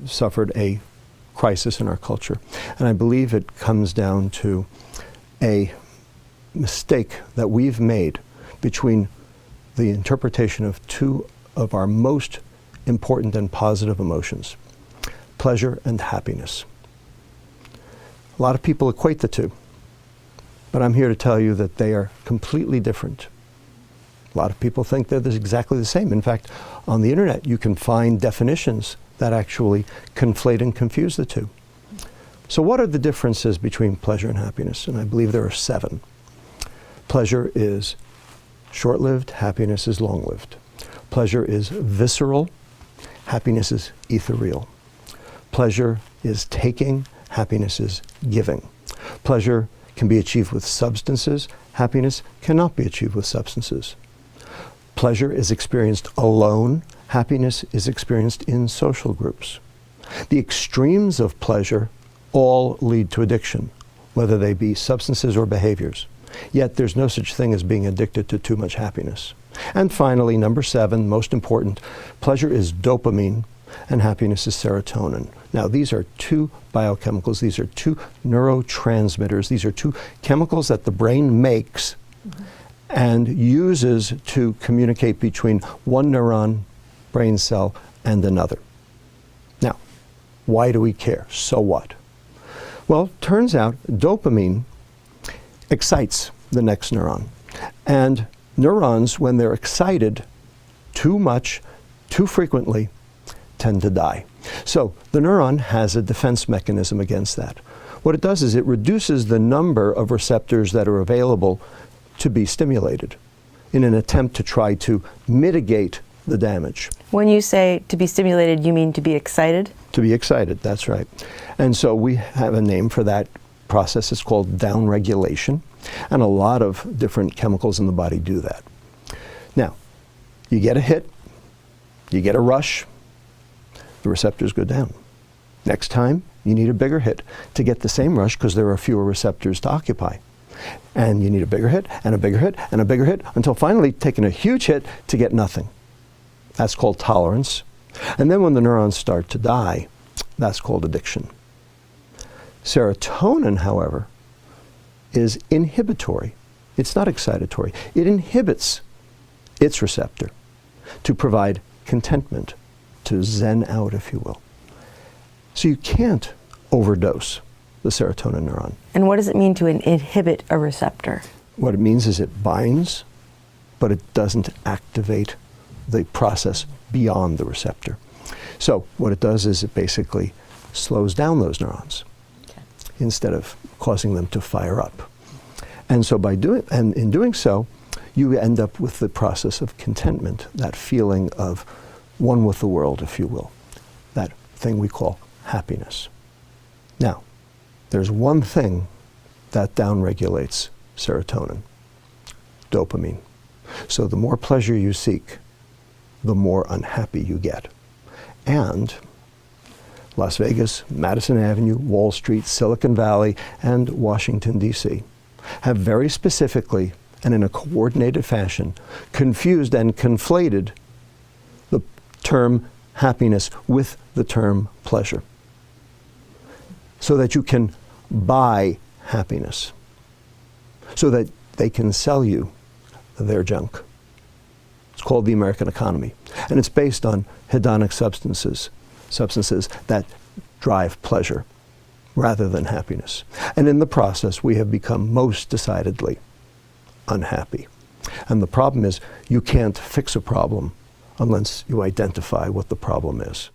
suffered a crisis in our culture. And I believe it comes down to a mistake that we've made between the interpretation of two of our most important and positive emotions, pleasure and happiness. A lot of people equate the two, but I'm here to tell you that they are completely different. A lot of people think they're exactly the same. In fact, on the internet, you can find definitions that actually conflate and confuse the two. So what are the differences between pleasure and happiness? And I believe there are 7. Pleasure is short-lived, happiness is long-lived. Pleasure is visceral, happiness is ethereal. Pleasure is taking, happiness is giving. Pleasure can be achieved with substances, happiness cannot be achieved with substances. Pleasure is experienced alone, happiness is experienced in social groups. The extremes of pleasure all lead to addiction, whether they be substances or behaviors. Yet there's no such thing as being addicted to too much happiness. And finally, number 7, most important, pleasure is dopamine and happiness is serotonin. Now, these are 2 biochemicals, these are 2 neurotransmitters, these are 2 chemicals that the brain makes and uses to communicate between one neuron, brain cell, and another. Now, why do we care? So what? Well, turns out dopamine excites the next neuron. And neurons, when they're excited too much, too frequently, tend to die. So the neuron has a defense mechanism against that. What it does is it reduces the number of receptors that are available to be stimulated in an attempt to try to mitigate the damage. When you say to be stimulated, you mean to be excited? To be excited, that's right. And so we have a name for that process. It's called downregulation. And a lot of different chemicals in the body do that. Now, you get a hit, you get a rush, the receptors go down. Next time, you need a bigger hit to get the same rush because there are fewer receptors to occupy. And you need a bigger hit, and a bigger hit, and a bigger hit, until finally taking a huge hit to get nothing. That's called tolerance. And then when the neurons start to die, that's called addiction. Serotonin, however, is inhibitory. It's not excitatory. It inhibits its receptor to provide contentment, to zen out, if you will. So you can't overdose the serotonin neuron. And what does it mean to inhibit a receptor? What it means is it binds, but it doesn't activate the process beyond the receptor. So what it does is it basically slows down those neurons instead of causing them to fire up. And so in doing so, you end up with the process of contentment, that feeling of one with the world, if you will, that thing we call happiness. Now, there's one thing that downregulates serotonin, dopamine. So the more pleasure you seek, the more unhappy you get. And Las Vegas, Madison Avenue, Wall Street, Silicon Valley, and Washington, D.C. have very specifically and in a coordinated fashion confused and conflated the term happiness with the term pleasure, so that you can buy happiness, so that they can sell you their junk. It's called the American economy, and it's based on hedonic substances that drive pleasure rather than happiness. And in the process, we have become most decidedly unhappy. And the problem is, you can't fix a problem unless you identify what the problem is.